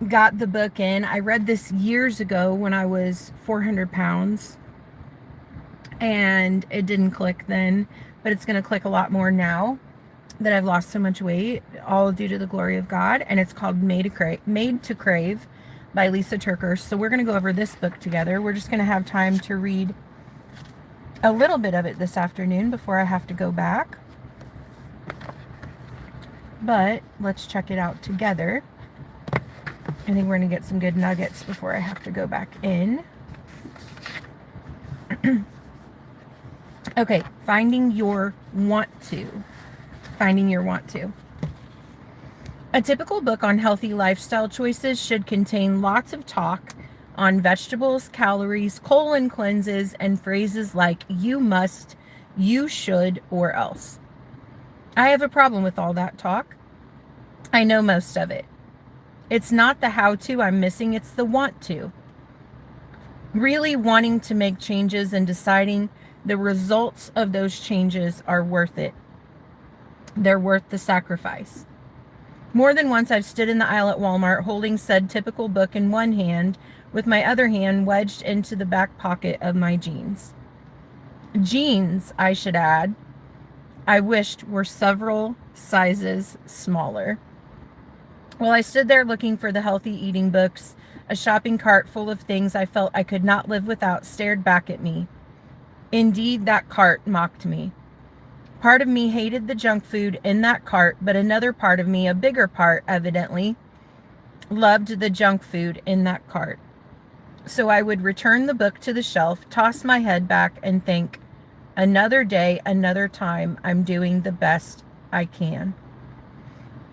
got the book in. I read this years ago when I was 400 pounds, and it didn't click then, but it's going to click a lot more now that I've lost so much weight, all due to the glory of God. And it's called Made to Crave by Lisa Turker. So we're going to go over this book together. We're just going to have time to read a little bit of it this afternoon before I have to go back. But let's check it out together. I think we're going to get some good nuggets before I have to go back in. Okay, finding your want to. Finding your want to. A typical book on healthy lifestyle choices should contain lots of talk on vegetables, calories, colon cleanses, and phrases like you must, you should, or else. I have a problem with all that talk. I know most of it. It's not the how-to I'm missing, it's the want to. Really wanting to make changes and deciding the results of those changes are worth it. They're worth the sacrifice. More than once I've stood in the aisle at Walmart holding said typical book in one hand with my other hand wedged into the back pocket of my jeans. Jeans, I should add, I wished were several sizes smaller. While I stood there looking for the healthy eating books, a shopping cart full of things I felt I could not live without stared back at me. Indeed, that cart mocked me. Part of me hated the junk food in that cart, but another part of me, a bigger part evidently, loved the junk food in that cart. So I would return the book to the shelf, toss my head back, and think, another day, another time, I'm doing the best I can.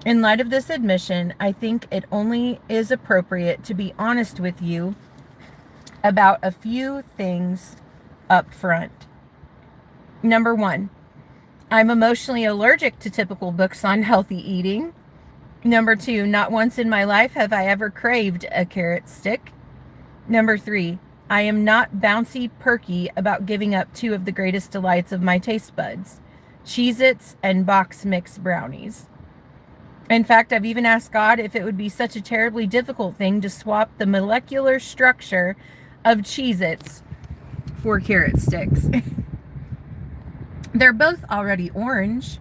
In light of this admission, I think it only is appropriate to be honest with you about a few things up front. Number one, I'm emotionally allergic to typical books on healthy eating. Number two, not once in my life have I ever craved a carrot stick. Number three, I am not bouncy perky about giving up two of the greatest delights of my taste buds, Cheez-Its and box mix brownies. In fact, I've even asked God if it would be such a terribly difficult thing to swap the molecular structure of Cheez-Its for carrot sticks. They're both already orange.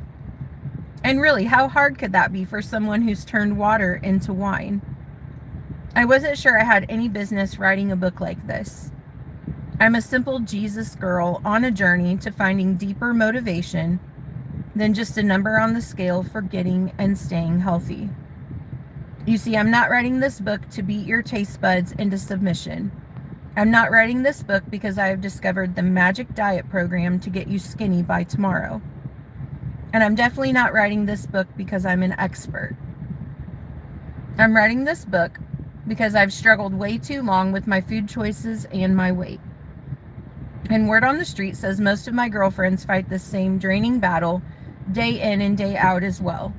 And really, how hard could that be for someone who's turned water into wine? I wasn't sure I had any business writing a book like this. I'm a simple Jesus girl on a journey to finding deeper motivation than just a number on the scale for getting and staying healthy. You see, I'm not writing this book to beat your taste buds into submission. I'm not writing this book because I have discovered the magic diet program to get you skinny by tomorrow. And I'm definitely not writing this book because I'm an expert. I'm writing this book because I've struggled way too long with my food choices and my weight. And word on the street says most of my girlfriends fight this same draining battle day in and day out as well.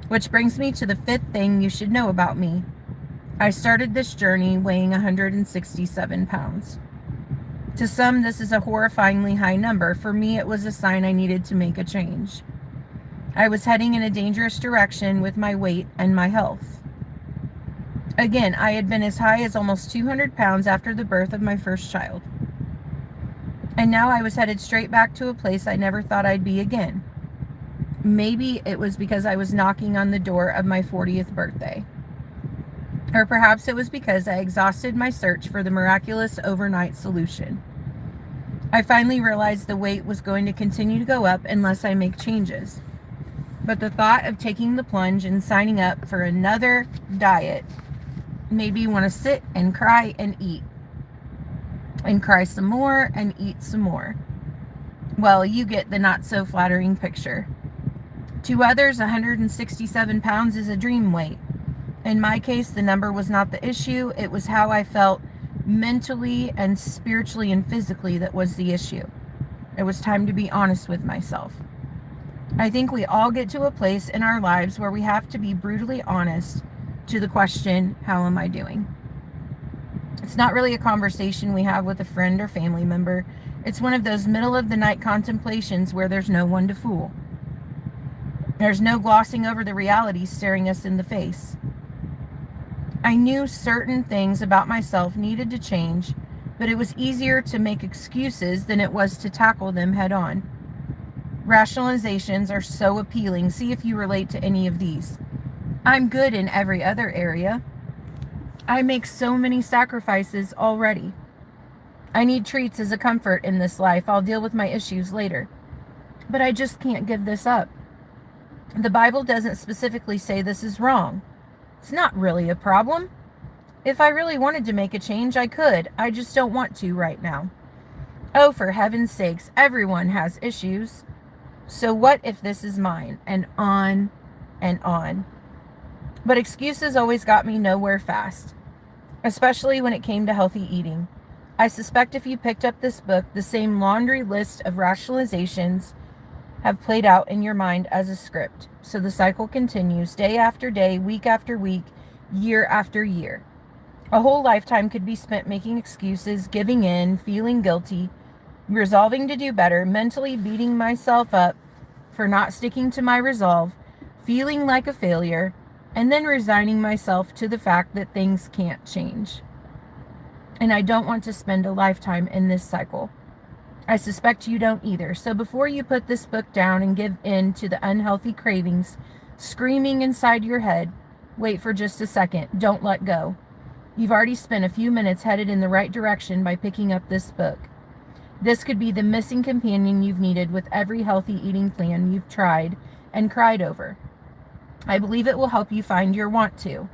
Which brings me to the fifth thing you should know about me. I started this journey weighing 167 pounds. To some, this is a horrifyingly high number. For me, it was a sign I needed to make a change. I was heading in a dangerous direction with my weight and my health. Again, I had been as high as almost 200 pounds after the birth of my first child. And now I was headed straight back to a place I never thought I'd be again. Maybe it was because I was knocking on the door of my 40th birthday. Or perhaps it was because I exhausted my search for the miraculous overnight solution. I finally realized the weight was going to continue to go up unless I make changes. But the thought of taking the plunge and signing up for another diet made me want to sit and cry and eat. And cry some more and eat some more. Well, you get the not so flattering picture. To others, 167 pounds is a dream weight. In my case, the number was not the issue. It was how I felt mentally and spiritually and physically that was the issue. It was time to be honest with myself. I think we all get to a place in our lives where we have to be brutally honest to the question, how am I doing? It's not really a conversation we have with a friend or family member. It's one of those middle of the night contemplations where there's no one to fool. There's no glossing over the reality staring us in the face. I knew certain things about myself needed to change, but it was easier to make excuses than it was to tackle them head on. Rationalizations are so appealing. See if you relate to any of these. I'm good in every other area. I make so many sacrifices already. I need treats as a comfort in this life. I'll deal with my issues later. But I just can't give this up. The Bible doesn't specifically say this is wrong. It's not really a problem. If I really wanted to make a change, I could. I just don't want to right now. Oh, for heaven's sakes, everyone has issues. So what if this is mine? And on and on. But excuses always got me nowhere fast, especially when it came to healthy eating. I suspect if you picked up this book, the same laundry list of rationalizations have played out in your mind as a script. So the cycle continues day after day, week after week, year after year. A whole lifetime could be spent making excuses, giving in, feeling guilty, resolving to do better, mentally beating myself up for not sticking to my resolve, feeling like a failure, and then resigning myself to the fact that things can't change. And I don't want to spend a lifetime in this cycle. I suspect you don't either. So before you put this book down and give in to the unhealthy cravings screaming inside your head, wait for just a second. Don't let go. You've already spent a few minutes headed in the right direction by picking up this book. This could be the missing companion you've needed with every healthy eating plan you've tried and cried over. I believe it will help you find your want to.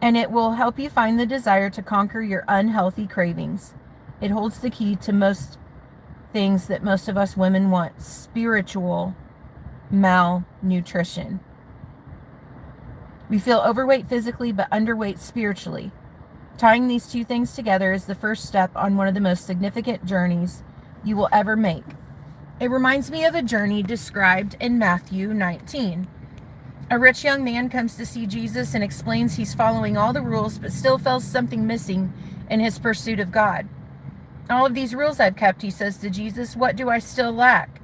And it will help you find the desire to conquer your unhealthy cravings. It holds the key to most things that most of us women want: spiritual malnutrition. We feel overweight physically but underweight spiritually. Tying these two things together is the first step on one of the most significant journeys you will ever make. It reminds me of a journey described in Matthew 19. A rich young man comes to see Jesus and explains he's following all the rules but still feels something missing in his pursuit of God. All of these rules I've kept, he says to Jesus. What do I still lack?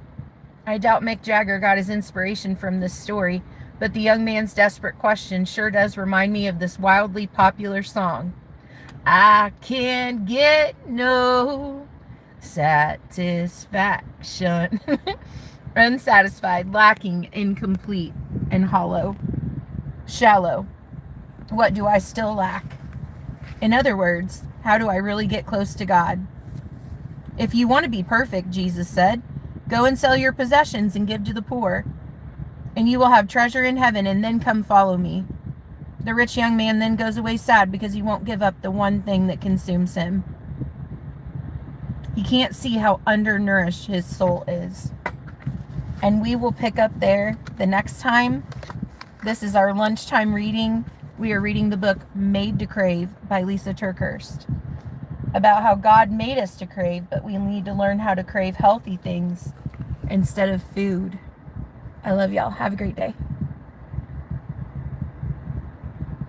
I doubt Mick Jagger got his inspiration from this story, but the young man's desperate question sure does remind me of this wildly popular song. I can't get no satisfaction. Unsatisfied, lacking, incomplete, and hollow. Shallow. What do I still lack? In other words, how do I really get close to God? If you want to be perfect, Jesus said, go and sell your possessions and give to the poor, and you will have treasure in heaven, and then come follow me. The rich young man then goes away sad because he won't give up the one thing that consumes him. He can't see how undernourished his soul is. And we will pick up there the next time. This is our lunchtime reading. We are reading the book Made to Crave by Lisa Turkhurst, about how God made us to crave, but we need to learn how to crave healthy things instead of food. I love y'all. Have a great day.